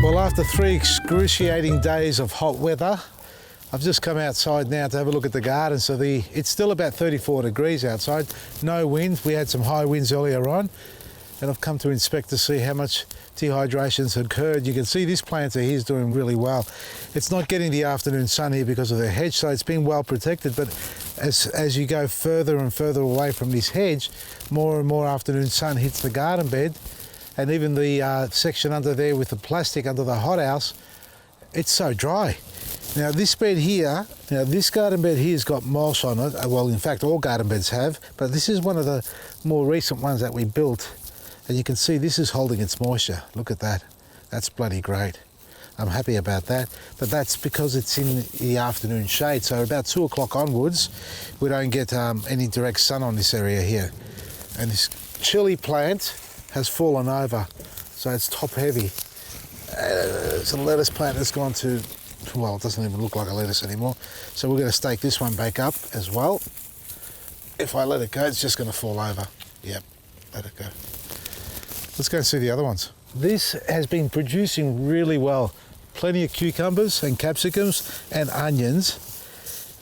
Well, after 3 excruciating days of hot weather, I've just come outside now to have a look at the garden. So it's still about 34 degrees outside, no wind. We had some high winds earlier on, and I've come to inspect to see how much dehydration's occurred. You can see this planter here is doing really well. It's not getting the afternoon sun here because of the hedge, so it's been well protected, but as you go further and further away from this hedge, more and more afternoon sun hits the garden bed, and even the section under there with the plastic under the hothouse, it's so dry. Now this bed here, this garden bed here has got mulch on it. Well, in fact, all garden beds have, but this is one of the more recent ones that we built. And you can see this is holding its moisture. Look at that. That's bloody great. I'm happy about that. But that's because it's in the afternoon shade. So about 2 o'clock onwards, we don't get any direct sun on this area here. And this chili plant has fallen over. So it's top heavy. It's a lettuce plant that's gone to, well, it doesn't even look like a lettuce anymore. So we're going to stake this one back up as well. If I let it go, it's just going to fall over. Yep, let it go. Let's go and see the other ones. This has been producing really well. Plenty of cucumbers and capsicums and onions.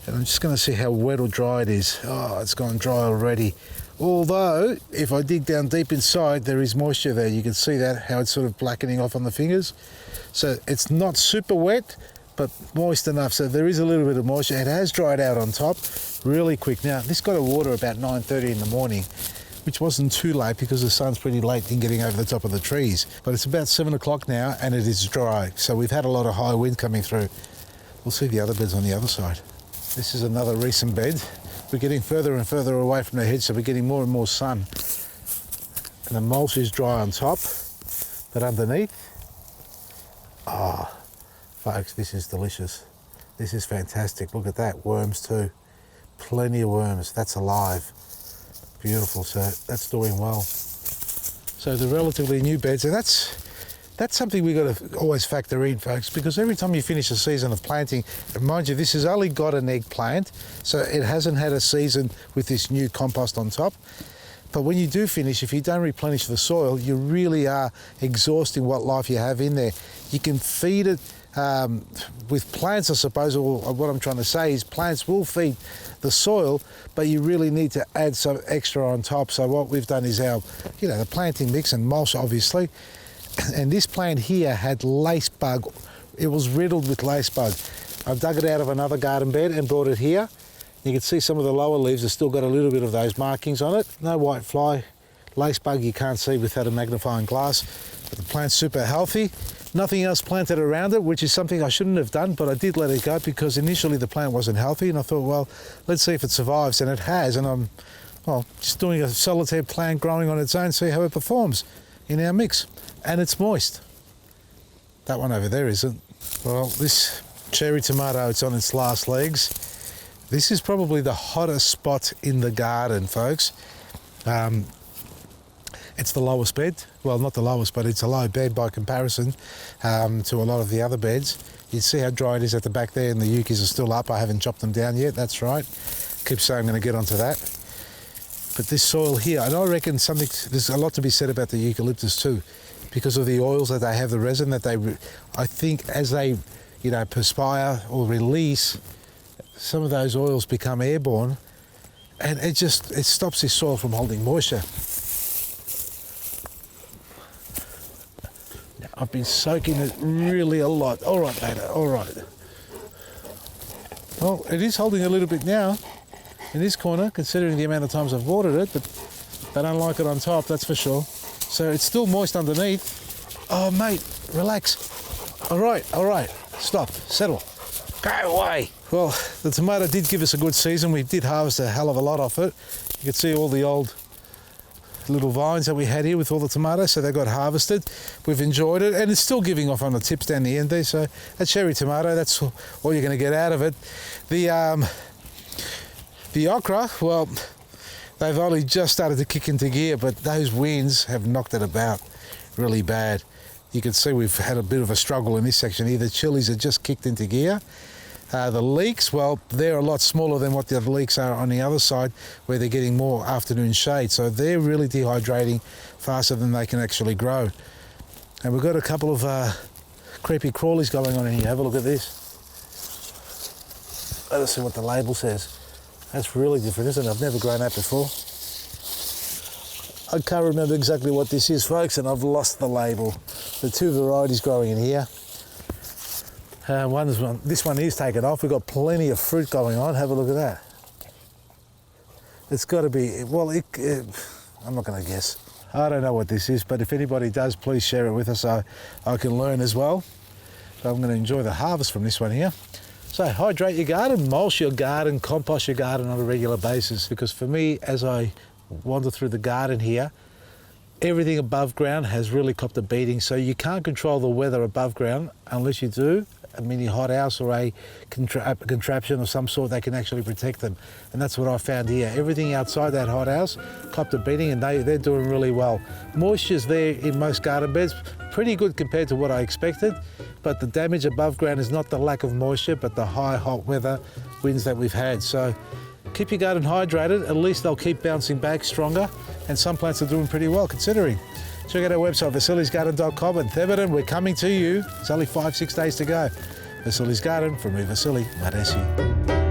And I'm just going to see how wet or dry it is. Oh, it's gone dry already. Although, if I dig down deep inside, there is moisture there. You can see that, how it's sort of blackening off on the fingers. So it's not super wet, but moist enough. So there is a little bit of moisture. It has dried out on top really quick. Now, this got to water about 9:30 in the morning, which wasn't too late because the sun's pretty late in getting over the top of the trees. But it's about 7 o'clock now and it is dry. So we've had a lot of high wind coming through. We'll see the other beds on the other side. This is another recent bed. We're getting further and further away from the hedge, so we're getting more and more sun. And the mulch is dry on top, but underneath, folks, this is delicious. This is fantastic. Look at that, worms too. Plenty of worms, that's alive. Beautiful, so that's doing well. So the relatively new beds, and that's something we've got to always factor in, folks, because every time you finish a season of planting, and mind you, this has only got an egg plant, so it hasn't had a season with this new compost on top. But when you do finish, if you don't replenish the soil, you really are exhausting what life you have in there. You can feed it with plants, I suppose, or what I'm trying to say is plants will feed the soil, but you really need to add some extra on top. So what we've done is our, the planting mix and mulch, obviously. And this plant here had lace bug. It was riddled with lace bug. I've dug it out of another garden bed and brought it here. You can see some of the lower leaves have still got a little bit of those markings on it. No white fly. Lace bug you can't see without a magnifying glass. But the plant's super healthy. Nothing else planted around it, which is something I shouldn't have done, but I did let it go because initially the plant wasn't healthy, and I thought, well, let's see if it survives, and it has. And I'm, just doing a solitaire plant growing on its own, see how it performs in our mix. And it's moist. That one over there isn't. Well, this cherry tomato, it's on its last legs. This is probably the hottest spot in the garden, folks. It's the lowest bed. Well, not the lowest, but it's a low bed by comparison to a lot of the other beds. You see how dry it is at the back there, and the eucalyptus are still up. I haven't chopped them down yet, that's right. Keep saying I'm going to get onto that. But this soil here, and I reckon there's a lot to be said about the eucalyptus too, because of the oils that they have, the resin that I think as they, perspire or release, some of those oils become airborne, and it stops this soil from holding moisture. I've been soaking it really a lot. All right, Beta, all right. Well, it is holding a little bit now in this corner, considering the amount of times I've watered it, but they don't like it on top, that's for sure. So it's still moist underneath. Oh, mate, relax. All right, stop, settle, go away. Well, the tomato did give us a good season. We did harvest a hell of a lot off it. You can see all the old little vines that we had here with all the tomatoes, so they got harvested. We've enjoyed it, and it's still giving off on the tips down the end there, so a cherry tomato, that's all you're going to get out of it. The okra, well, they've only just started to kick into gear, but those winds have knocked it about really bad. You can see we've had a bit of a struggle in this section here. The chilies have just kicked into gear. The leeks, well, they're a lot smaller than what the other leeks are on the other side, where they're getting more afternoon shade. So they're really dehydrating faster than they can actually grow. And we've got a couple of creepy crawlies going on in here. Have a look at this. Let's see what the label says. That's really different, isn't it? I've never grown that before. I can't remember exactly what this is, folks, and I've lost the label. The two varieties growing in here. This one is taken off. We've got plenty of fruit going on. Have a look at that. It's got to be, well, I'm not going to guess. I don't know what this is, but if anybody does, please share it with us so I can learn as well. So I'm going to enjoy the harvest from this one here. So hydrate your garden, mulch your garden, compost your garden on a regular basis, because for me, as I wander through the garden here, everything above ground has really copped a beating, so you can't control the weather above ground unless you do a mini hothouse or a contraption of some sort that can actually protect them. And that's what I found here. Everything outside that hothouse copped a beating, and they're doing really well. Moisture's there in most garden beds, pretty good compared to what I expected, but the damage above ground is not the lack of moisture, but the high hot weather winds that we've had. So keep your garden hydrated, at least they'll keep bouncing back stronger, and some plants are doing pretty well considering. Check out our website, vasilisgarden.com, and Theberton, we're coming to you. It's only 5-6 days to go. Vasilis Garden from me, Vasili Maresi.